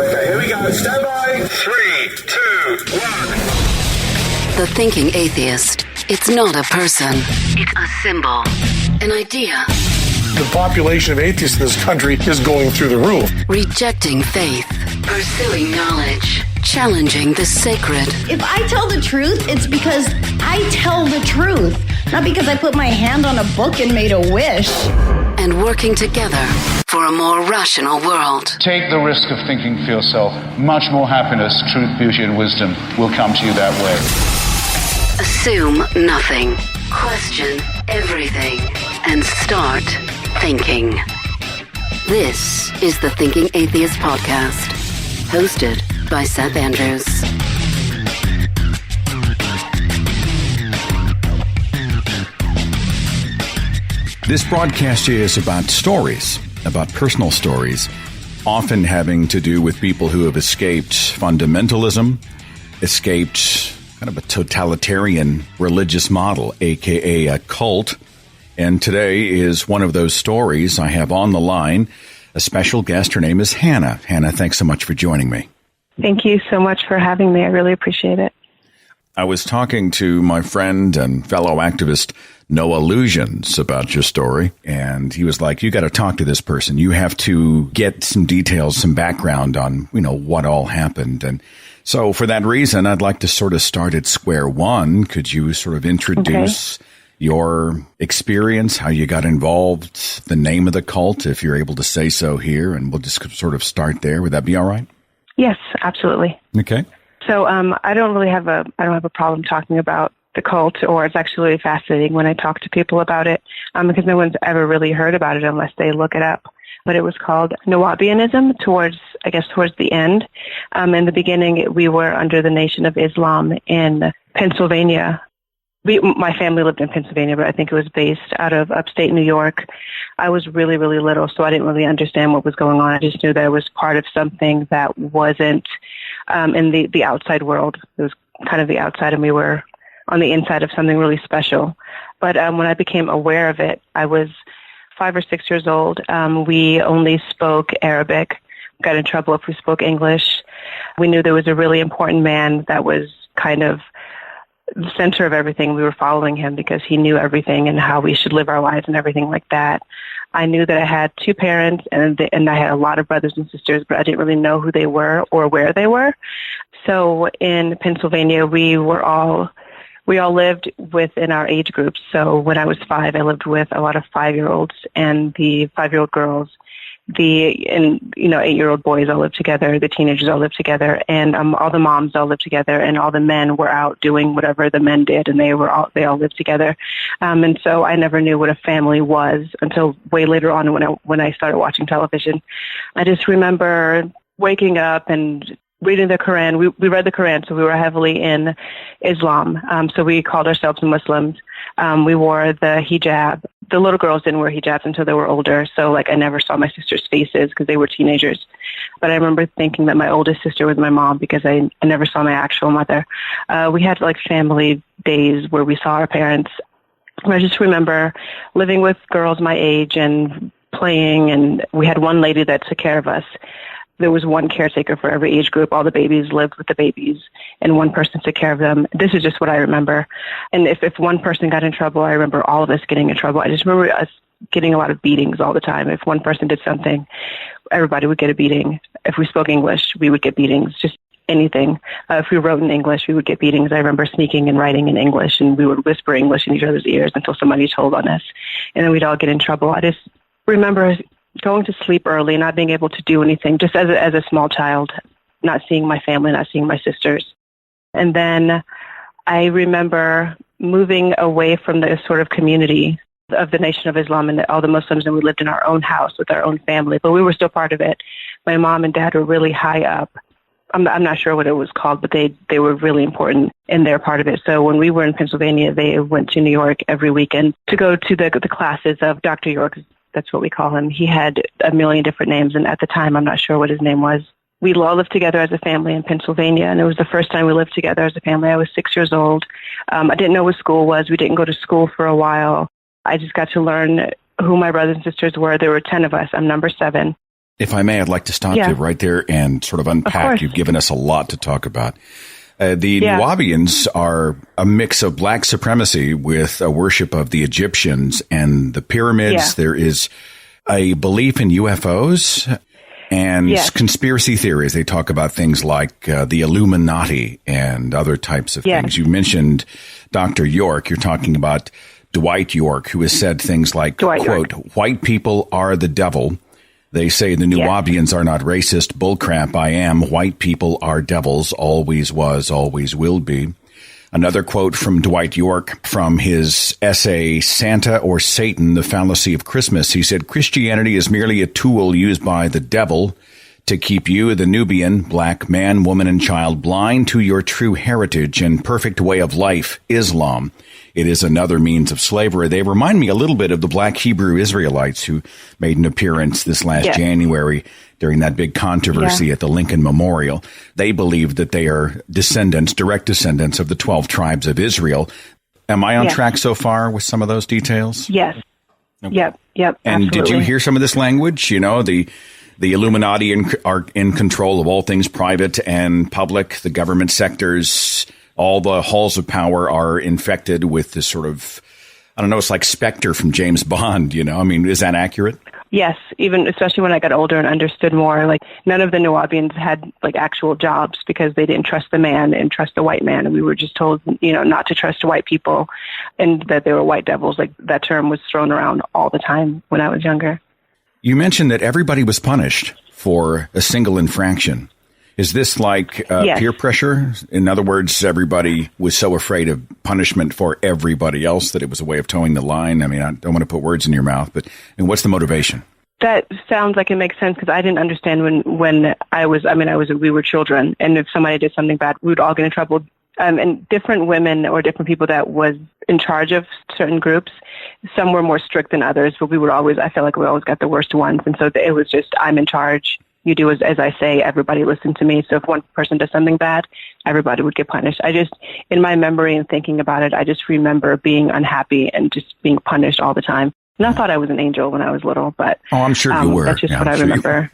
Okay, here we go. Stand by. 3, 2, 1. The thinking atheist. It's not a person. It's a symbol. An idea. The population of atheists in this country is going through the roof. Rejecting faith. Pursuing knowledge. Challenging the sacred. If I tell the truth, it's because I tell the truth. Not because I put my hand on a book and made a wish. And working together for a more rational world. Take the risk of thinking for yourself. Much more happiness, truth, beauty, and wisdom will come to you that way. Assume nothing. Question everything. And start thinking. This is the Thinking Atheist Podcast, hosted by Seth Andrews. This broadcast is about stories, about personal stories, often having to do with people who have escaped fundamentalism, escaped kind of a totalitarian religious model, aka a cult. And today is one of those stories. I have on the line a special guest. Her name is Hanna. Hanna, thanks so much for joining me. Thank you so much for having me. I really appreciate it. I was talking to my friend and fellow activist Noah Illusions about your story, and he was like, you got to talk to this person. You have to get some details, some background on, what all happened. And so for that reason, I'd like to sort of start at square one. Could you sort of introduce your experience, how you got involved, the name of the cult, if you're able to say so here, and we'll just sort of start there. Would that be all right? Yes, absolutely. Okay. So I don't have a problem talking about the cult, or it's actually really fascinating when I talk to people about it, because no one's ever really heard about it unless they look it up. But it was called Nuwaubianism towards the end. In the beginning, we were under the Nation of Islam in Pennsylvania. My family lived in Pennsylvania, but I think it was based out of upstate New York. I was really, really little, so I didn't really understand what was going on. I just knew that it was part of something that wasn't in the outside world. It was kind of the outside, and we were on the inside of something really special. But when I became aware of it, I was 5 or 6 years old. We only spoke Arabic. Got in trouble if we spoke English. We knew there was a really important man that was kind of the center of everything. We were following him because he knew everything and how we should live our lives and everything like that. I knew that I had 2 parents and I had a lot of brothers and sisters, but I didn't really know who they were or where they were. So in Pennsylvania, we all lived within our age groups. So when I was 5, I lived with a lot of 5-year-olds, and the 5-year-old girls, 8-year-old boys all lived together, the teenagers all lived together, and all the moms all lived together, and all the men were out doing whatever the men did, and they all lived together. And so I never knew what a family was until way later on when I started watching television. I just remember waking up and reading the Quran. We read the Quran, so we were heavily in Islam. So we called ourselves Muslims. We wore the hijab. The little girls didn't wear hijabs until they were older. So I never saw my sisters' faces because they were teenagers. But I remember thinking that my oldest sister was my mom because I never saw my actual mother. We had family days where we saw our parents. I just remember living with girls my age and playing, and we had one lady that took care of us. There was one caretaker for every age group. All the babies lived with the babies, and one person took care of them. This is just what I remember. And if one person got in trouble, I remember all of us getting in trouble. I just remember us getting a lot of beatings all the time. If one person did something, everybody would get a beating. If we spoke English, we would get beatings, just anything. If we wrote in English, we would get beatings. I remember sneaking and writing in English, and we would whisper English in each other's ears until somebody told on us, and then we'd all get in trouble. I just remember going to sleep early, not being able to do anything, just as a small child, not seeing my family, not seeing my sisters. And then I remember moving away from the sort of community of the Nation of Islam and all the Muslims, and we lived in our own house with our own family, but we were still part of it. My mom and dad were really high up. I'm not sure what it was called, but they were really important in their part of it. So when we were in Pennsylvania, they went to New York every weekend to go to the classes of Dr. York. That's what we call him. He had a million different names, and at the time, I'm not sure what his name was. We all lived together as a family in Pennsylvania, and it was the first time we lived together as a family. I was 6 years old. I didn't know what school was. We didn't go to school for a while. I just got to learn who my brothers and sisters were. There were 10 of us. I'm number 7. If I may, I'd like to stop you right there and sort of unpack. You've given us a lot to talk about. The Nuwaubians are a mix of black supremacy with a worship of the Egyptians and the pyramids. Yeah. There is a belief in UFOs and conspiracy theories. They talk about things like the Illuminati and other types of things. You mentioned Dr. York. You're talking about Dwight York, who has said things like, quote, white people are the devil. They say the Nuwaubians are not racist. Bullcrap, I am. White people are devils. Always was, always will be. Another quote from Dwight York from his essay, Santa or Satan, The Fallacy of Christmas. He said, Christianity is merely a tool used by the devil to keep you, the Nubian, black man, woman, and child, blind to your true heritage and perfect way of life, Islam. It is another means of slavery. They remind me a little bit of the black Hebrew Israelites who made an appearance this last January during that big controversy at the Lincoln Memorial. They believe that they are descendants, direct descendants of the 12 tribes of Israel. Am I on track so far with some of those details? Yes. Okay. Yep. And absolutely. Did you hear some of this language? You know, the Illuminati are in control of all things private and public, the government sectors. All the halls of power are infected with this sort of, I don't know, it's like Spectre from James Bond, you know? I mean, is that accurate? Yes, even especially when I got older and understood more, like none of the Nuwaubians had like actual jobs because they didn't trust the man and trust the white man. And we were just told, you know, not to trust white people and that they were white devils. Like that term was thrown around all the time when I was younger. You mentioned that everybody was punished for a single infraction. Is this like peer pressure? In other words, everybody was so afraid of punishment for everybody else that it was a way of towing the line? I mean, I don't want to put words in your mouth, but and what's the motivation? That sounds like it makes sense because I didn't understand when we were children, and if somebody did something bad, we would all get in trouble. And different women or different people that was in charge of certain groups, some were more strict than others, but I felt like we always got the worst ones. And so it was just, I'm in charge. You do as I say, everybody listen to me. So if one person does something bad, everybody would get punished. In my memory and thinking about it, I just remember being unhappy and just being punished all the time. And I thought I was an angel when I was little, but I'm sure you were. That's just what I remember.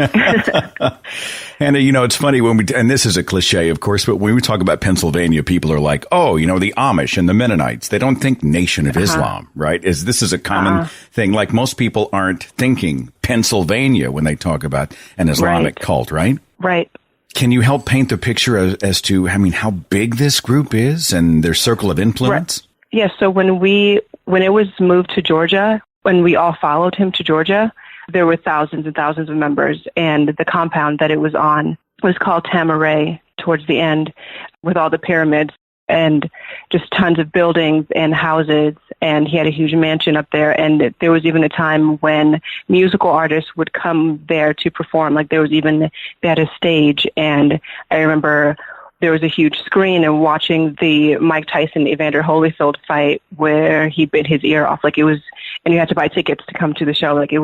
And, you know, it's funny and this is a cliche, of course, but when we talk about Pennsylvania, people are like, oh, you know, the Amish and the Mennonites. They don't think Nation of Islam, right? This is a common thing. Like most people aren't thinking Pennsylvania when they talk about an Islamic cult, right? Right. Can you help paint the picture as to, I mean, how big this group is and their circle of influence? Right. Yes. Yeah, so when it was moved to Georgia, when we all followed him to Georgia, there were thousands and thousands of members, and the compound that it was on was called Tamaray towards the end, with all the pyramids and just tons of buildings and houses, and he had a huge mansion up there, and there was even a time when musical artists would come there to perform. Like they had a stage, and I remember there was a huge screen and watching the Mike Tyson, Evander Holyfield fight where he bit his ear off. Like it was, and you had to buy tickets to come to the show. Like it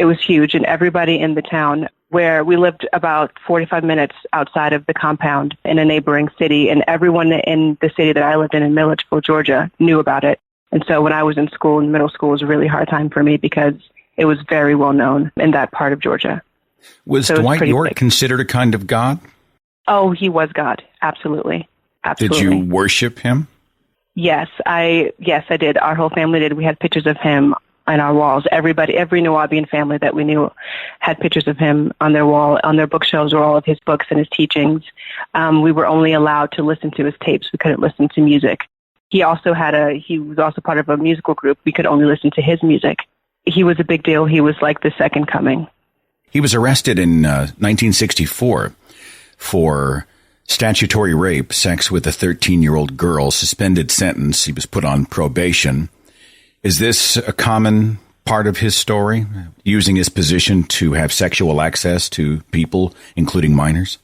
was huge. And everybody in the town where we lived about 45 minutes outside of the compound in a neighboring city, and everyone in the city that I lived in Milledgeville, Georgia, knew about it. And so when I was in school, in middle school, it was a really hard time for me because it was very well known in that part of Georgia. Was Dwight York considered a kind of god? Oh, he was God. Absolutely. Did you worship him? Yes, I did. Our whole family did. We had pictures of him on our walls. Every Nuwaubian family that we knew had pictures of him on their wall. On their bookshelves were all of his books and his teachings. We were only allowed to listen to his tapes. We couldn't listen to music. He was also part of a musical group. We could only listen to his music. He was a big deal. He was like the second coming. He was arrested in 1964 for statutory rape, sex with a 13-year-old girl, suspended sentence. He was put on probation. Is this a common part of his story, using his position to have sexual access to people, including minors?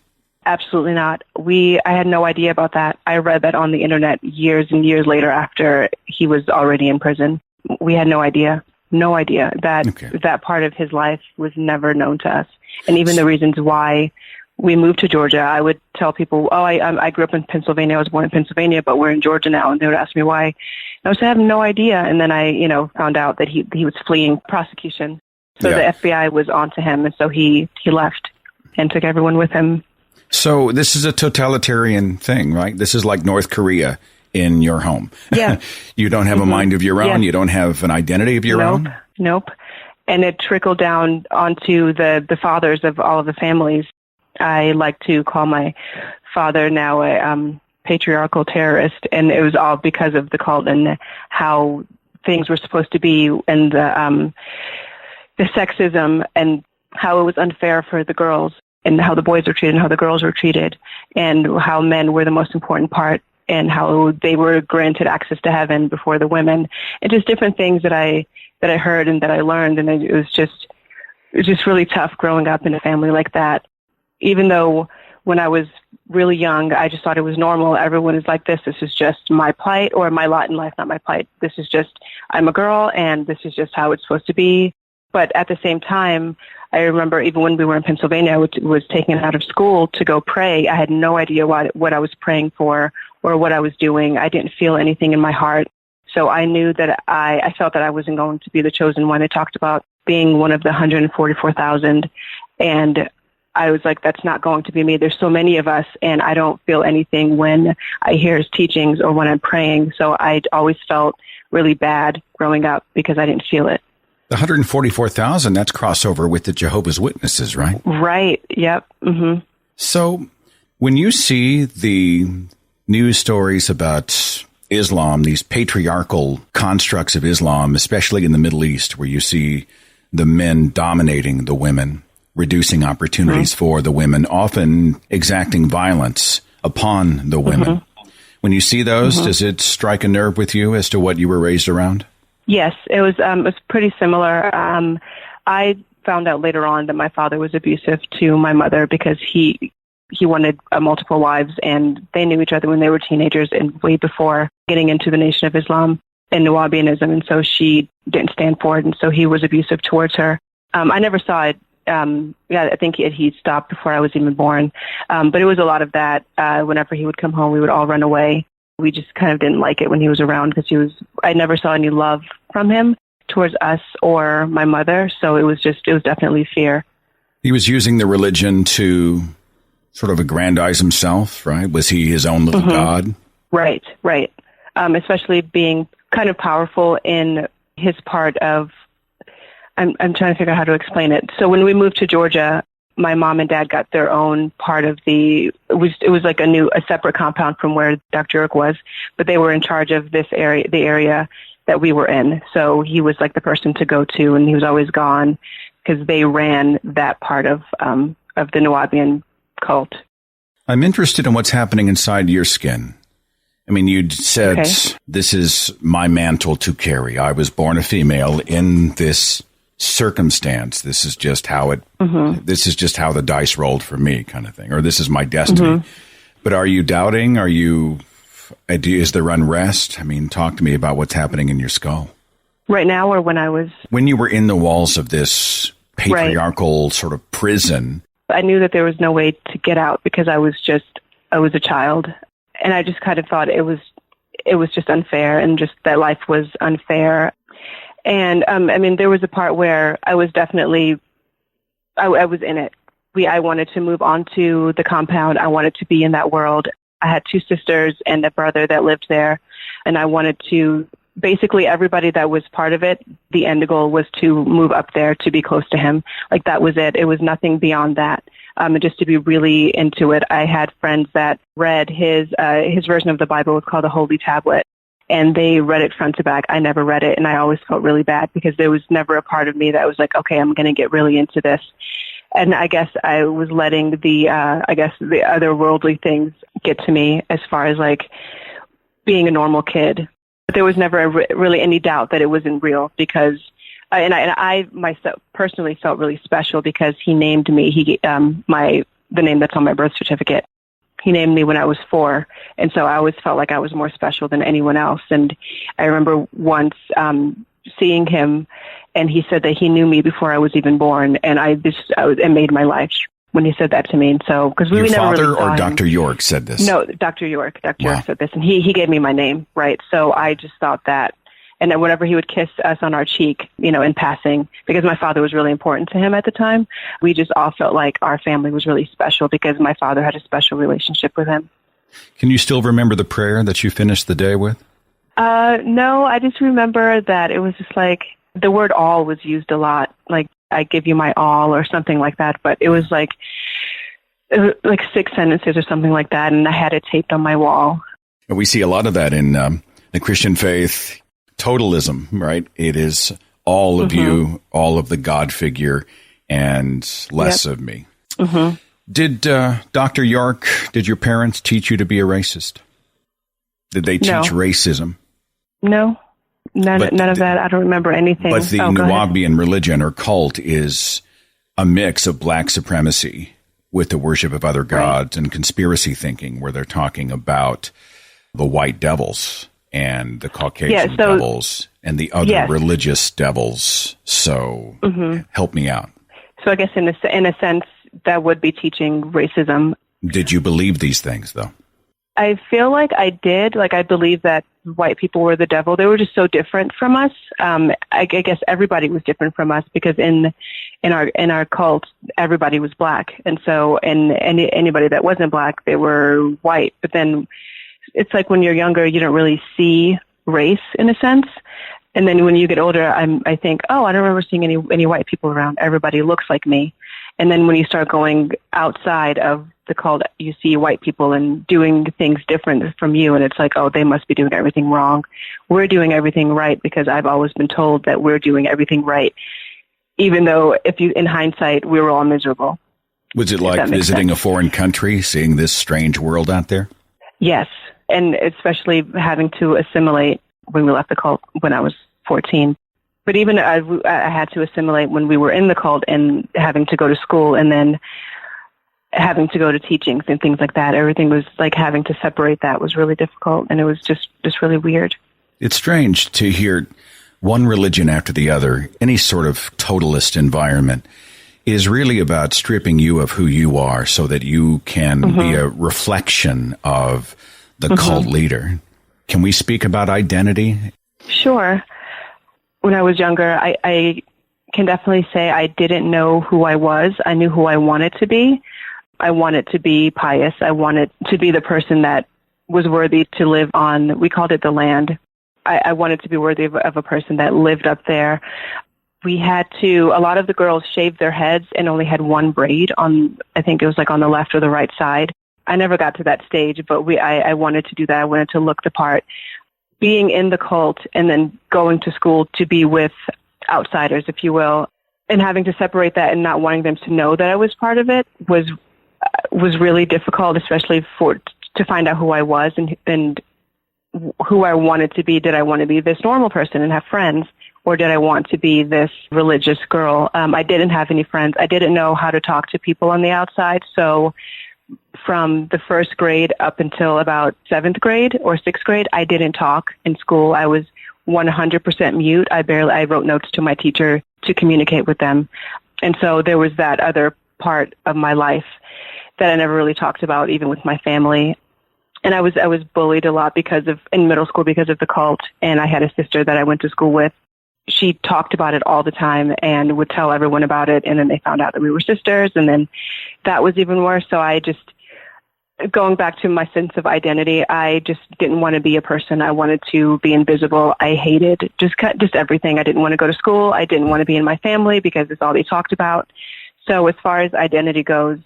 Absolutely not. I had no idea about that. I read that on the internet years and years later after he was already in prison. We had no idea. No idea that part of his life was never known to us. And even the reasons why we moved to Georgia, I would tell people, I grew up in Pennsylvania. I was born in Pennsylvania, but we're in Georgia now. And they would ask me why. And I would say, I have no idea. And then I, found out that he was fleeing prosecution. So the FBI was onto him, and so he left and took everyone with him. So this is a totalitarian thing, right? This is like North Korea in your home. Yeah. You don't have a mind of your own. Yeah. You don't have an identity of your own. Nope. And it trickled down onto the fathers of all of the families. I like to call my father now a patriarchal terrorist, and it was all because of the cult and how things were supposed to be, and the sexism, and how it was unfair for the girls, and how the boys were treated and how the girls were treated, and how men were the most important part, and how they were granted access to heaven before the women, and just different things that I heard and that I learned. And it was just really tough growing up in a family like that. Even though when I was really young, I just thought it was normal. Everyone is like this. This is just my plight, or my lot in life, not my plight. This is just, I'm a girl, and this is just how it's supposed to be. But at the same time, I remember even when we were in Pennsylvania, I was taken out of school to go pray. I had no idea what I was praying for or what I was doing. I didn't feel anything in my heart. So I knew that I felt that I wasn't going to be the chosen one. They talked about being one of the 144,000. And I was like, that's not going to be me. There's so many of us, and I don't feel anything when I hear his teachings or when I'm praying. So I always felt really bad growing up because I didn't feel it. The 144,000, that's crossover with the Jehovah's Witnesses, right? Right. Yep. Mm-hmm. So when you see the news stories about Islam, these patriarchal constructs of Islam, especially in the Middle East, where you see the men dominating the women, reducing opportunities for the women, often exacting violence upon the women. When you see those, does it strike a nerve with you as to what you were raised around? Yes, it was pretty similar. I found out later on that my father was abusive to my mother because he wanted multiple wives, and they knew each other when they were teenagers and way before getting into the Nation of Islam and Nuwaubianism, and so she didn't stand for it, and so he was abusive towards her. I never saw it. I think he stopped before I was even born, but it was a lot of that. Whenever he would come home, we would all run away. We just kind of didn't like it when he was around because I never saw any love from him towards us or my mother, so it was definitely fear. He was using the religion to sort of aggrandize himself, right? Was he his own little god? Right. Especially being kind of powerful in his part of, I'm trying to figure out how to explain it. So when we moved to Georgia, my mom and dad got their own part of it was like a separate compound from where Dr. York was, but they were in charge of the area that we were in. So he was like the person to go to, and he was always gone because they ran that part of the Nuwaubian cult. I'm interested in what's happening inside your skin. I mean, you said, This is my mantle to carry. I was born a female in this circumstance. This is just how this is just how the dice rolled for me, kind of thing, or this is my destiny. But are you doubting? Is there unrest? I mean, talk to me about what's happening in your skull right now, or when you were in the walls of this patriarchal sort of prison. I knew that there was no way to get out because I was a child, and I just kind of thought it was just unfair, and just that life was unfair. And I mean, there was a part where I was definitely, I was in it. I wanted to move on to the compound. I wanted to be in that world. I had 2 sisters and a brother that lived there, and I wanted to, basically everybody that was part of it, the end goal was to move up there to be close to him. Like that was it. It was nothing beyond that. And just to be really into it, I had friends that read his version of the Bible. Was called the Holy Tablet, and they read it front to back. I never read it, and I always felt really bad because there was never a part of me that was like, okay, I'm going to get really into this. And I guess I was letting the other worldly things get to me as far as like being a normal kid. But there was never really any doubt that it wasn't real because, I myself personally felt really special because he named me. The name that's on my birth certificate. He named me when I was 4, and so I always felt like I was more special than anyone else. And I remember once seeing him, and he said that he knew me before I was even born, and it made my life when he said that to me. And so, because we never father really saw or him. Dr. York said this? No, Dr. York. Dr. York said this, and he gave me my name, right? So I just thought that And then whenever he would kiss us on our cheek, in passing, because my father was really important to him at the time, we just all felt like our family was really special because my father had a special relationship with him. Can you still remember the prayer that you finished the day with? No, I just remember that it was just like the word all was used a lot, like I give you my all or something like that. But it was like 6 sentences or something like that. And I had it taped on my wall. And we see a lot of that in the Christian faith, totalism, right? It is all of you, all of the God figure, and less of me. Mm-hmm. Did Dr. York, did your parents teach you to be a racist? Did they teach racism? No, none of that. I don't remember anything. But the Nuwaubian religion or cult is a mix of black supremacy with the worship of other gods and conspiracy thinking, where they're talking about the white devils and the Caucasian devils and the other religious devils. So help me out. So I guess in a sense, that would be teaching racism. Did you believe these things, though? I feel like I did. Like, I believe that white people were the devil. They were just so different from us. I guess everybody was different from us because in our cult, everybody was black. And so, and anybody that wasn't black, they were white. But then it's like when you're younger, you don't really see race in a sense. And then when you get older, I think, I don't remember seeing any white people around. Everybody looks like me. And then when you start going outside of the cult, you see white people and doing things different from you. And it's like, they must be doing everything wrong. We're doing everything right because I've always been told that we're doing everything right. Even though in hindsight, we were all miserable. Was it like visiting a foreign country, seeing this strange world out there? Yes. And especially having to assimilate when we left the cult when I was 14. But even I had to assimilate when we were in the cult and having to go to school and then having to go to teachings and things like that. Everything was like having to separate that was really difficult. And it was just really weird. It's strange to hear one religion after the other, any sort of totalist environment is really about stripping you of who you are so that you can be a reflection of the cult leader. Can we speak about identity? Sure. When I was younger, I can definitely say I didn't know who I was. I knew who I wanted to be. I wanted to be pious. I wanted to be the person that was worthy to live on, we called it the land. I wanted to be worthy of a person that lived up there. A lot of the girls shaved their heads and only had one braid on, I think it was like on the left or the right side. I never got to that stage, but I wanted to do that. I wanted to look the part. Being in the cult and then going to school to be with outsiders, if you will, and having to separate that and not wanting them to know that I was part of it was really difficult, especially to find out who I was and who I wanted to be. Did I want to be this normal person and have friends, or did I want to be this religious girl? I didn't have any friends. I didn't know how to talk to people on the outside, so from the first grade up until about 7th grade or 6th grade, I didn't talk in school. I was 100% mute. I wrote notes to my teacher to communicate with them. And so there was that other part of my life that I never really talked about, even with my family. And I was bullied a lot in middle school because of the cult. And I had a sister that I went to school with. She talked about it all the time and would tell everyone about it. And then they found out that we were sisters. And then that was even worse. So going back to my sense of identity, I just didn't want to be a person. I wanted to be invisible. I hated just everything. I didn't want to go to school. I didn't want to be in my family because it's all they talked about. So as far as identity goes,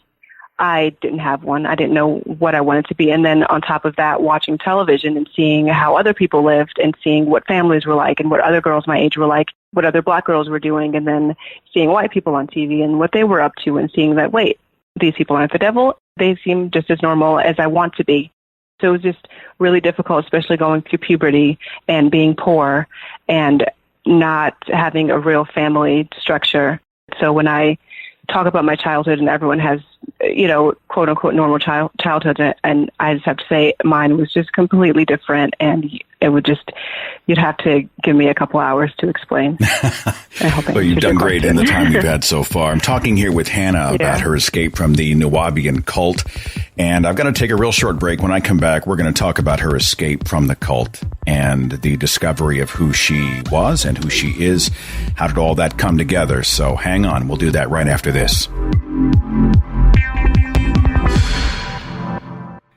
I didn't have one. I didn't know what I wanted to be. And then on top of that, watching television and seeing how other people lived and seeing what families were like and what other girls my age were like, what other black girls were doing, and then seeing white people on TV and what they were up to and seeing that, wait, these people aren't the devil. They seem just as normal as I want to be. So it was just really difficult, especially going through puberty and being poor and not having a real family structure. So when I talk about my childhood and everyone has, quote unquote normal childhood, and I just have to say mine was just completely different, and it would you'd have to give me a couple hours to explain. I hope well, you've done great in the time you've had so far. I'm talking here with Hanna about her escape from the Nuwaubian cult And I've got to take a real short break. When I come back, we're going to talk about her escape from the cult and the discovery of who she was and who she is. How did all that come together? So hang on. We'll do that right after this.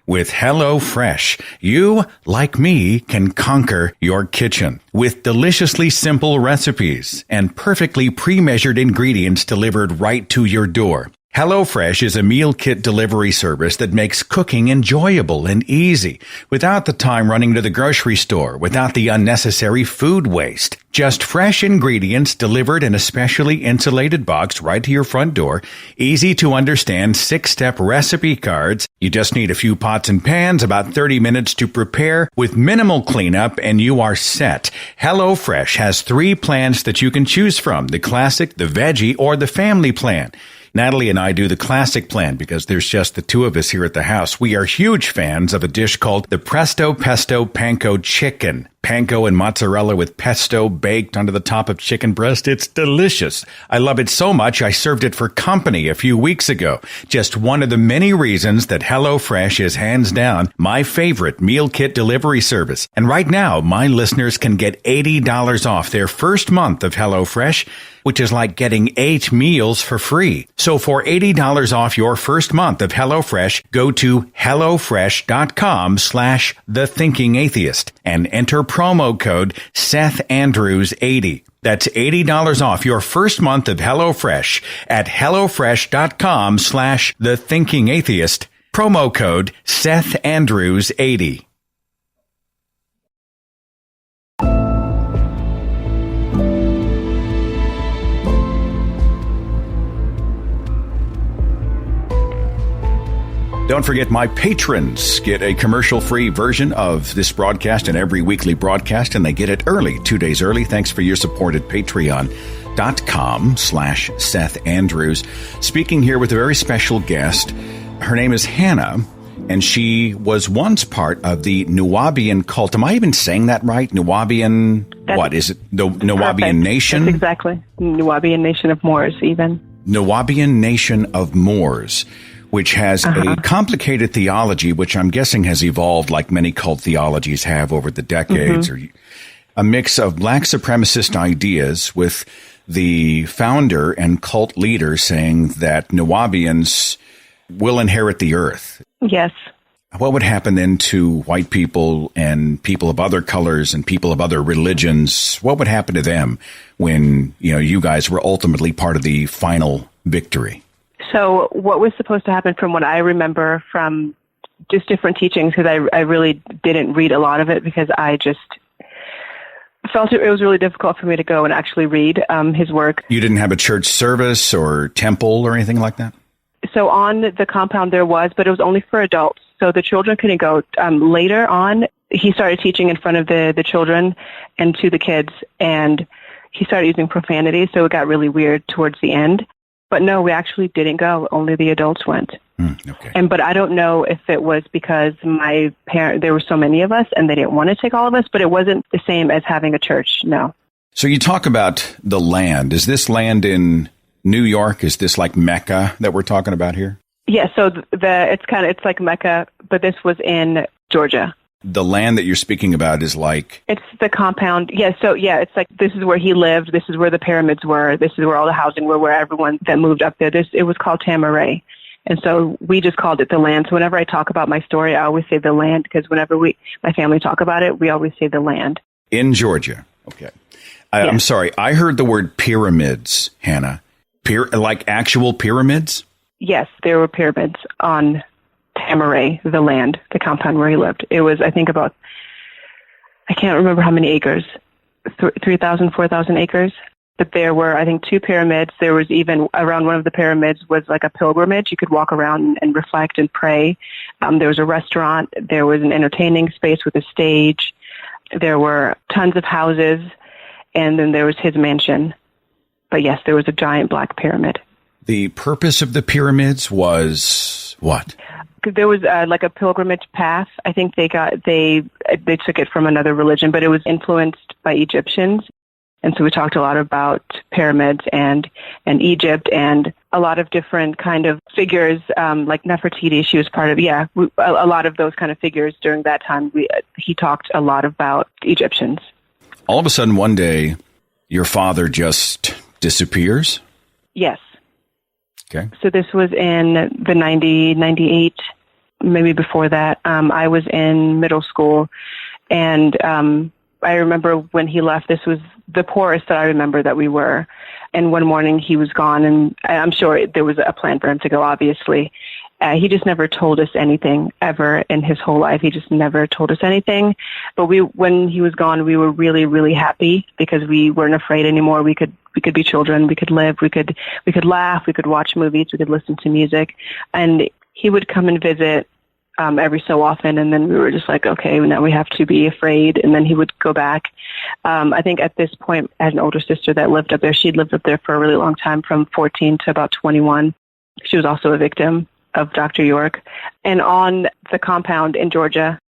With HelloFresh, you, like me, can conquer your kitchen with deliciously simple recipes and perfectly pre-measured ingredients delivered right to your door. HelloFresh is a meal kit delivery service that makes cooking enjoyable and easy, without the time running to the grocery store, without the unnecessary food waste. Just fresh ingredients delivered in a specially insulated box right to your front door, easy to understand 6-step recipe cards. You just need a few pots and pans, about 30 minutes to prepare with minimal cleanup, and you are set. HelloFresh has 3 plans that you can choose from: the classic, the veggie, or the family plan. Natalie and I do the classic plan because there's just the 2 of us here at the house. We are huge fans of a dish called the Presto Pesto Panko Chicken. Panko and mozzarella with pesto baked onto the top of chicken breast. It's delicious. I love it so much I served it for company a few weeks ago. Just one of the many reasons that HelloFresh is hands down my favorite meal kit delivery service. And right now, my listeners can get $80 off their first month of HelloFresh, which is like getting 8 meals for free. So for $80 off your first month of HelloFresh, go to HelloFresh.com/TheThinkingAtheist and enter promo code SethAndrews80. That's $80 off your first month of HelloFresh at HelloFresh.com/TheThinkingAtheist. Promo code SethAndrews80. Don't forget, my patrons get a commercial-free version of this broadcast and every weekly broadcast, and they get it early, 2 days early. Thanks for your support at patreon.com/Seth Andrews. Speaking here with a very special guest. Her name is Hanna, and she was once part of the Nuwaubian cult. Am I even saying that right? Nuwaubian, what is it? The Nuwaubian Nation? That's exactly. Nuwaubian Nation of Moors, even. Nuwaubian Nation of Moors, which has a complicated theology, which I'm guessing has evolved like many cult theologies have over the decades, or a mix of black supremacist ideas with the founder and cult leader saying that Nuwaubians will inherit the earth. Yes. What would happen then to white people and people of other colors and people of other religions? What would happen to them when, you guys were ultimately part of the final victory? So what was supposed to happen, from what I remember from just different teachings, because I really didn't read a lot of it because I just felt it was really difficult for me to go and actually read his work. You didn't have a church service or temple or anything like that? So on the compound there was, but it was only for adults. So the children couldn't go. Later on, he started teaching in front of the children and to the kids, and he started using profanity, so it got really weird towards the end. But no, we actually didn't go. Only the adults went. Okay. But I don't know if it was because there were so many of us and they didn't want to take all of us, but it wasn't the same as having a church. No. So you talk about the land. Is this land in New York? Is this like Mecca that we're talking about here? Yeah. So it's like Mecca, but this was in Georgia. The land that you're speaking about is like... It's the compound. Yeah, so it's like this is where he lived. This is where the pyramids were. This is where all the housing were, where everyone that moved up there. It was called Tamaray. And so we just called it the land. So whenever I talk about my story, I always say the land, because whenever my family talk about it, we always say the land. In Georgia. Okay. I'm sorry. I heard the word pyramids, Hanna. Like actual pyramids? Yes, there were pyramids on Tamaray, the land, the compound where he lived. It was, I think, I can't remember how many acres, 3,000, 4,000 acres. But there were, I think, 2 pyramids. There was even, around one of the pyramids was like a pilgrimage. You could walk around and reflect and pray. There was a restaurant. There was an entertaining space with a stage. There were tons of houses. And then there was his mansion. But yes, there was a giant black pyramid. The purpose of the pyramids was what? There was like a pilgrimage path. I think they took it from another religion, but it was influenced by Egyptians. And so we talked a lot about pyramids and Egypt and a lot of different kind of figures, like Nefertiti. She was part of, a lot of those kind of figures during that time. He talked a lot about Egyptians. All of a sudden, one day, your father just disappears? Yes. Okay. So this was in the 98, maybe before that. I was in middle school, and I remember when he left, this was the poorest that I remember that we were. And one morning he was gone, and I'm sure there was a plan for him to go, obviously. He just never told us anything ever in his whole life. He just never told us anything. But when he was gone, we were really, really happy because we weren't afraid anymore. We could be children. We could live. We could laugh. We could watch movies. We could listen to music. And he would come and visit every so often, and then we were just like, okay, now we have to be afraid. And then he would go back. I think at this point, I had an older sister that lived up there. She'd lived up there for a really long time, from 14 to about 21. She was also a victim of Dr. York. And on the compound in Georgia,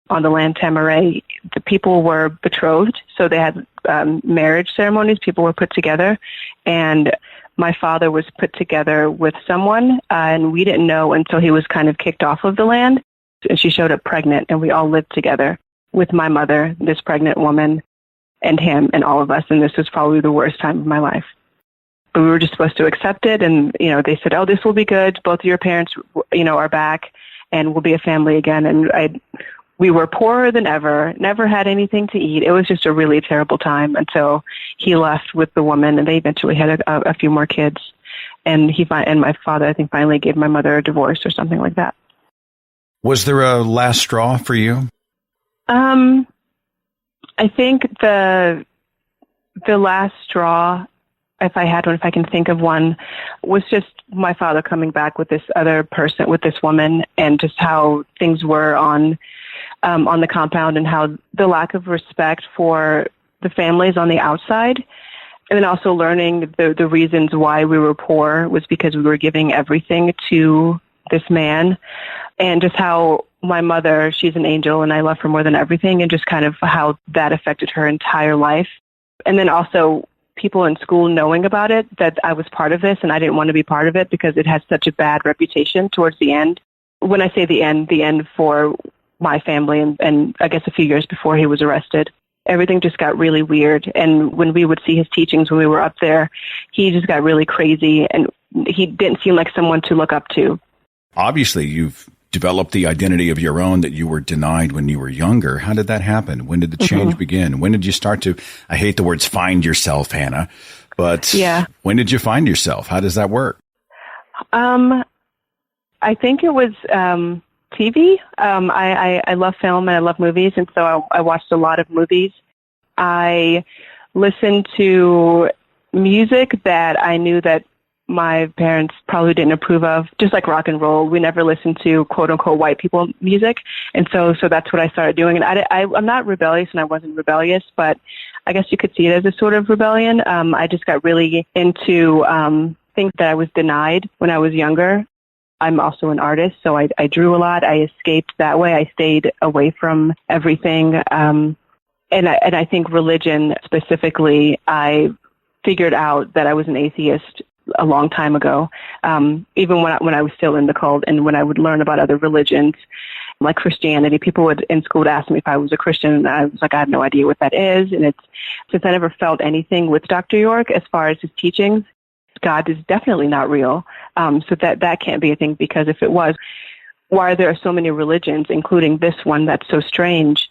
on the land Tamaray, the people were betrothed. So they had marriage ceremonies. People were put together. And my father was put together with someone, and we didn't know until he was kind of kicked off of the land. And she showed up pregnant, and we all lived together with my mother, this pregnant woman, and him, and all of us. And this was probably the worst time of my life. But we were just supposed to accept it. And, they said, oh, this will be good. Both of your parents, are back, and we'll be a family again. And we were poorer than ever, never had anything to eat. It was just a really terrible time until he left with the woman, and they eventually had a few more kids. And my father, I think, finally gave my mother a divorce or something like that. Was there a last straw for you? I think the last straw, if I had one, if I can think of one, was just my father coming back with this other person, with this woman, and just how things were on the compound, and how the lack of respect for the families on the outside. And then also learning the reasons why we were poor was because we were giving everything to this man. And just how my mother, she's an angel, and I love her more than everything, and just kind of how that affected her entire life. And then also people in school knowing about it, that I was part of this, and I didn't want to be part of it because it has such a bad reputation towards the end. When I say the end for my family, and I guess a few years before he was arrested, everything just got really weird. And when we would see his teachings when we were up there, he just got really crazy, and he didn't seem like someone to look up to. Obviously, you've developed the identity of your own that you were denied when you were younger. How did that happen? When did the change begin? When did you start to, I hate the words find yourself, Hanna, but when did you find yourself? How does that work? I think it was TV. I love film and I love movies, and so I watched a lot of movies. I listened to music that I knew that my parents probably didn't approve of, just like rock and roll. We never listened to quote unquote white people music. And so that's what I started doing. And I'm not rebellious, and I wasn't rebellious, but I guess you could see it as a sort of rebellion. I just got really into things that I was denied when I was younger. I'm also an artist, so I drew a lot. I escaped that way. I stayed away from everything. And I think religion specifically, I figured out that I was an atheist a long time ago, even when I was still in the cult, and when I would learn about other religions, like Christianity. People in school would ask me if I was a Christian, and I was like, I have no idea what that is. And since I never felt anything with Dr. York as far as his teachings, God is definitely not real. So that can't be a thing, because if it was, why are there so many religions, including this one that's so strange?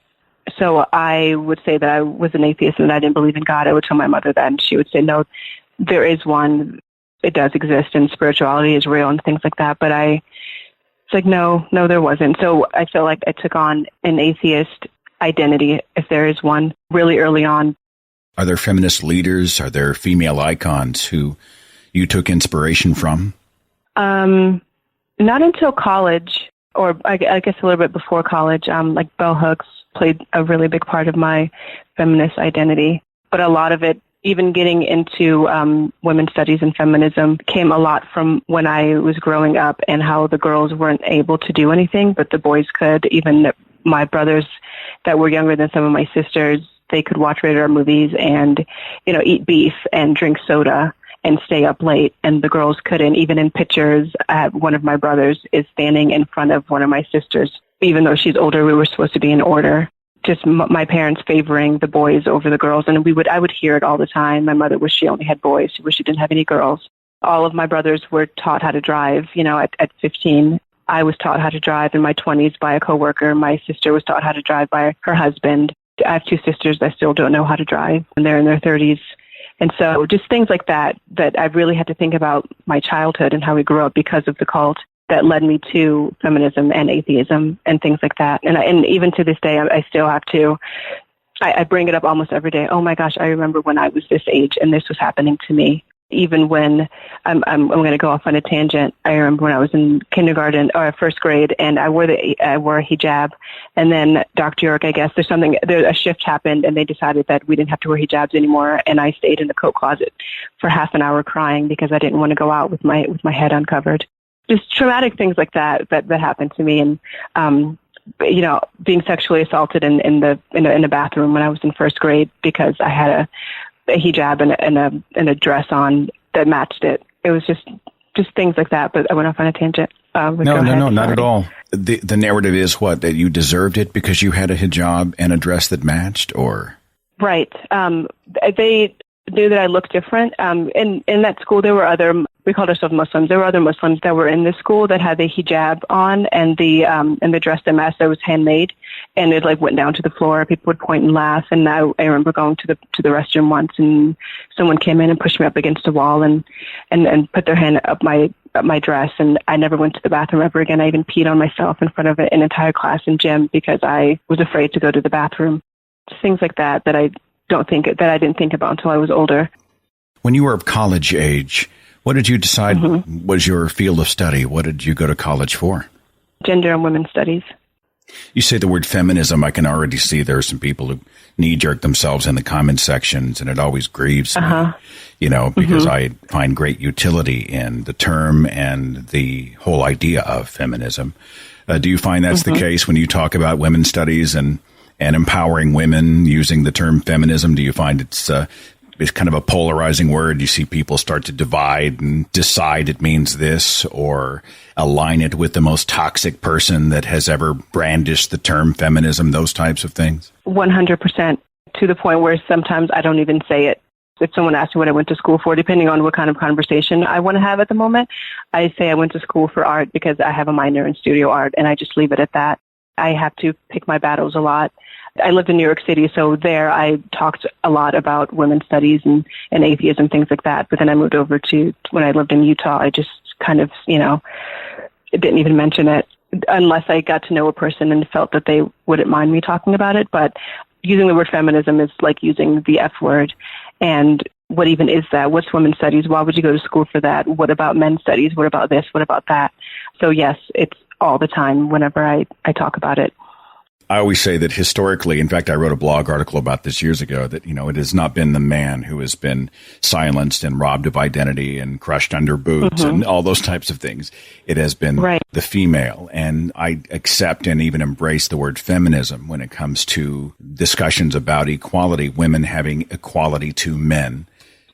So I would say that I was an atheist and I didn't believe in God. I would tell my mother that, and she would say, no, there is one. It does exist, and spirituality is real and things like that. But it's like, no, there wasn't. So I feel like I took on an atheist identity, if there is one, really early on. Are there feminist leaders? Are there female icons who you took inspiration from? Not until college, or I guess a little bit before college. Like bell hooks played a really big part of my feminist identity. But a lot of it, even getting into women's studies and feminism, came a lot from when I was growing up, and how the girls weren't able to do anything, but the boys could. Even my brothers that were younger than some of my sisters, they could watch rated R movies and, eat beef and drink soda and stay up late, and the girls couldn't. Even in pictures, one of my brothers is standing in front of one of my sisters. Even though she's older, we were supposed to be in order. Just my parents favoring the boys over the girls, and I would hear it all the time. My mother wished she only had boys. She wished she didn't have any girls. All of my brothers were taught how to drive, at 15. I was taught how to drive in my 20s by a coworker. My sister was taught how to drive by her husband. I have two sisters that still don't know how to drive, and they're in their 30s. And so just things like that I've really had to think about my childhood and how we grew up because of the cult that led me to feminism and atheism and things like that. And even to this day, I still have to, I bring it up almost every day. Oh my gosh, I remember when I was this age and this was happening to me. Even when I'm going to go off on a tangent. I remember when I was in kindergarten or first grade, and I wore a hijab, and then Dr. York, I guess a shift happened, and they decided that we didn't have to wear hijabs anymore, and I stayed in the coat closet for half an hour crying because I didn't want to go out with my head uncovered. Just traumatic things like that happened to me, and being sexually assaulted in the bathroom when I was in first grade because I had a hijab and a dress on that matched it. It was just things like that. But I went off on a tangent. No, not at all. The narrative is that you deserved it because you had a hijab and a dress that matched, or right. They knew that I looked different. In that school, there were we called ourselves Muslims. There were other Muslims that were in the school that had the hijab on and the dress that matched that was handmade, and it went down to the floor. People would point and laugh. And I remember going to the restroom once, and someone came in and pushed me up against the wall and put their hand up my dress, and I never went to the bathroom ever again. I even peed on myself in front of an entire class in gym because I was afraid to go to the bathroom. Just things like that I didn't think about until I was older. When you were of college age, what did you decide was your field of study? What did you go to college for? Gender and women's studies. You say the word feminism. I can already see there are some people who knee-jerk themselves in the comment sections, and it always grieves me, because I find great utility in the term and the whole idea of feminism. Do you find that's the case when you talk about women's studies and empowering women using the term feminism? Do you find it's kind of a polarizing word? You see people start to divide and decide it means this, or align it with the most toxic person that has ever brandished the term feminism, those types of things? 100%, to the point where sometimes I don't even say it. If someone asks me what I went to school for, depending on what kind of conversation I want to have at the moment, I say I went to school for art because I have a minor in studio art, and I just leave it at that. I have to pick my battles a lot. I lived in New York City, so there I talked a lot about women's studies and atheism, things like that. But then I moved over to, when I lived in Utah, I just kind of, didn't even mention it unless I got to know a person and felt that they wouldn't mind me talking about it. But using the word feminism is like using the F word. And what even is that? What's women's studies? Why would you go to school for that? What about men's studies? What about this? What about that? So yes, it's all the time whenever I talk about it. I always say that historically, in fact, I wrote a blog article about this years ago, that, it has not been the man who has been silenced and robbed of identity and crushed under boots and all those types of things. It has been the female. And I accept and even embrace the word feminism when it comes to discussions about equality, women having equality to men.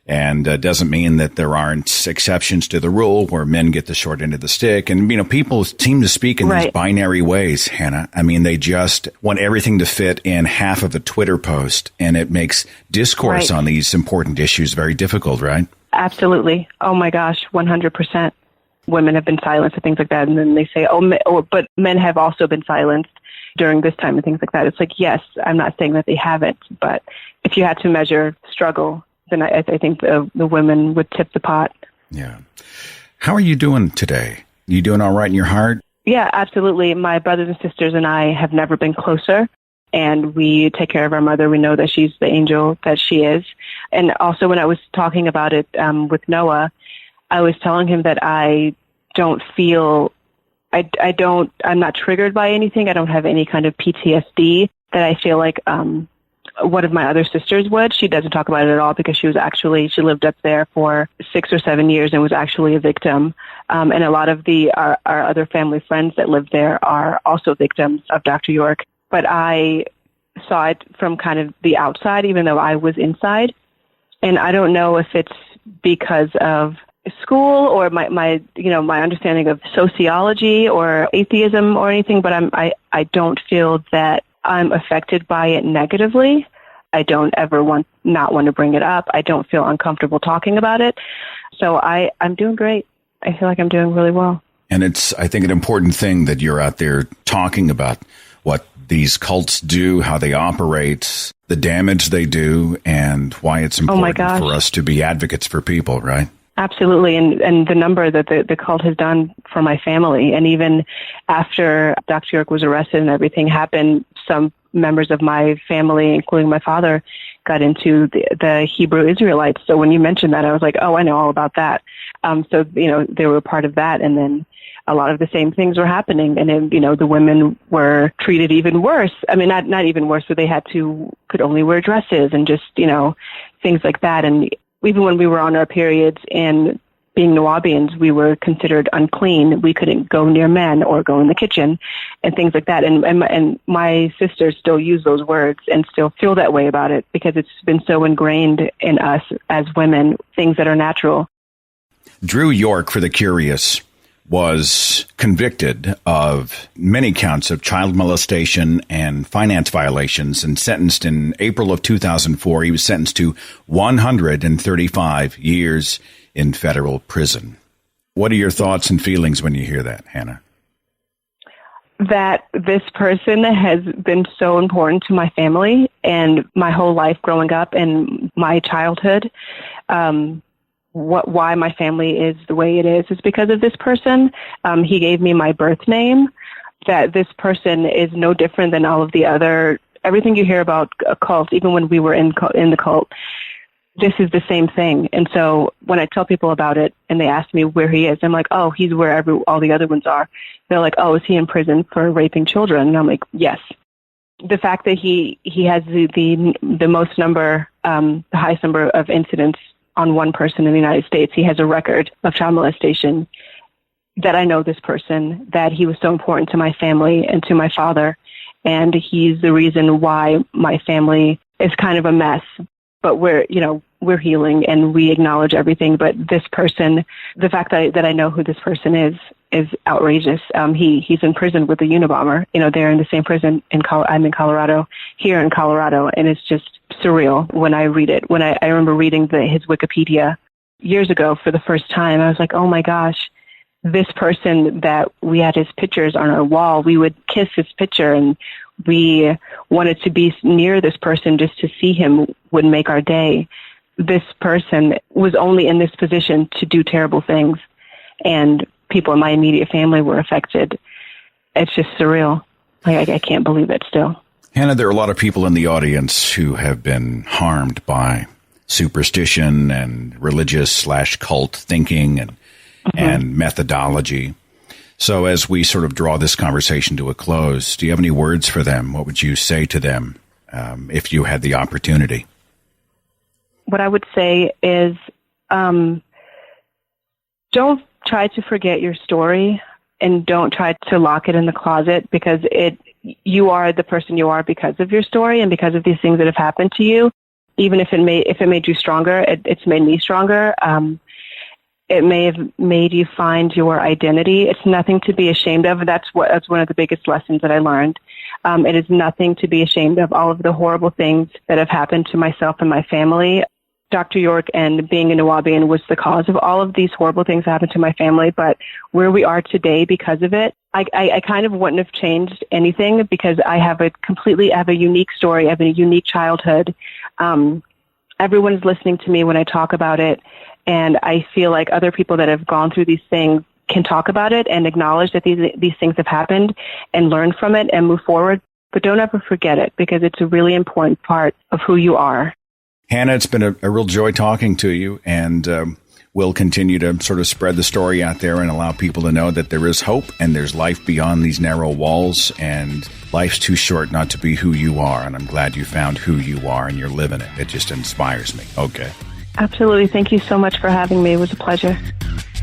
And doesn't mean that there aren't exceptions to the rule where men get the short end of the stick. And, people seem to speak in these binary ways, Hanna. I mean, they just want everything to fit in half of a Twitter post, and it makes discourse on these important issues very difficult, right? Absolutely. Oh, my gosh, 100%. Women have been silenced and things like that. And then they say, but men have also been silenced during this time and things like that. It's like, yes, I'm not saying that they haven't, but if you had to measure struggle, then I think the women would tip the pot. Yeah. How are you doing today? You doing all right in your heart? Yeah, absolutely. My brothers and sisters and I have never been closer, and we take care of our mother. We know that she's the angel that she is. And also when I was talking about it with Noah, I was telling him that I don't feel, I'm not triggered by anything. I don't have any kind of PTSD that I feel like one of my other sisters would. She doesn't talk about it at all because she lived up there for 6 or 7 years and was actually a victim. And a lot of our other family friends that lived there are also victims of Dr. York. But I saw it from kind of the outside, even though I was inside. And I don't know if it's because of school or my understanding of sociology or atheism or anything, but I don't feel that I'm affected by it negatively. I don't ever want to bring it up. I don't feel uncomfortable talking about it. So I'm doing great. I feel like I'm doing really well. And it's, I think, an important thing that you're out there talking about what these cults do, how they operate, the damage they do, and why it's important for us to be advocates for people, right? Absolutely. And the number that the cult has done for my family. And even after Dr. York was arrested and everything happened, some members of my family, including my father, got into the Hebrew Israelites. So when you mentioned that, I was like, oh, I know all about that. So, they were a part of that. And then a lot of the same things were happening. And then, the women were treated even worse. I mean, not even worse, but they could only wear dresses and just, things like that. And even when we were on our periods and being Nuwaubians, we were considered unclean. We couldn't go near men or go in the kitchen and things like that. And my sisters still use those words and still feel that way about it because it's been so ingrained in us as women, things that are natural. Drew York, for the curious, was convicted of many counts of child molestation and finance violations and sentenced in April of 2004. He was sentenced to 135 years in federal prison. What are your thoughts and feelings when you hear that, Hanna? That this person has been so important to my family and my whole life growing up and my childhood. Why my family is the way it is because of this person. He gave me my birth name. That this person is no different than all of the other, everything you hear about a cult, even when we were in the cult, this is the same thing. And so when I tell people about it and they ask me where he is, I'm like, oh, he's where all the other ones are. They're like, oh, is he in prison for raping children? And I'm like, yes. The fact that he has the most number, the highest number of incidents on one person in the United States. He has a record of child molestation, that I know this person, that he was so important to my family and to my father. And he's the reason why my family is kind of a mess, but we're healing and we acknowledge everything. But this person, the fact that I know who this person is outrageous. He's in prison with the Unabomber. They're in the same prison I'm in Colorado, here in Colorado. And it's just surreal when I read it. When I remember reading his Wikipedia years ago for the first time, I was like, oh my gosh, this person that we had his pictures on our wall, we would kiss his picture and we wanted to be near this person just to see him would make our day. This person was only in this position to do terrible things, and people in my immediate family were affected. It's just surreal. I can't believe it still. Hanna, there are a lot of people in the audience who have been harmed by superstition and religious/cult thinking and methodology. So as we sort of draw this conversation to a close, do you have any words for them? What would you say to them if you had the opportunity? What I would say is don't try to forget your story and don't try to lock it in the closet because you are the person you are because of your story and because of these things that have happened to you. Even if it made you stronger, it's made me stronger. It may have made you find your identity. It's nothing to be ashamed of. That's one of the biggest lessons that I learned. It is nothing to be ashamed of. All of the horrible things that have happened to myself and my family. Dr. York and being a Nuwaubian was the cause of all of these horrible things that happened to my family, but where we are today because of it, I kind of wouldn't have changed anything because I have a unique story. I have a unique childhood. Everyone is listening to me when I talk about it, and I feel like other people that have gone through these things can talk about it and acknowledge that these things have happened and learn from it and move forward, but don't ever forget it because it's a really important part of who you are. Hanna, it's been a real joy talking to you, and we'll continue to sort of spread the story out there and allow people to know that there is hope and there's life beyond these narrow walls, and life's too short not to be who you are. And I'm glad you found who you are and you're living it. It just inspires me. Okay. Absolutely. Thank you so much for having me. It was a pleasure.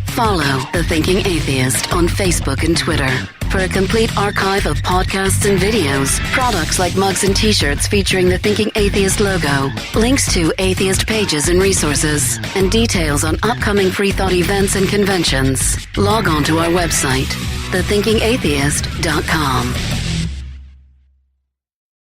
Follow The Thinking Atheist on Facebook and Twitter. for a complete archive of podcasts and videos, products like mugs and t-shirts featuring the Thinking Atheist logo, links to atheist pages and resources, and details on upcoming Free Thought events and conventions, log on to our website, thethinkingatheist.com.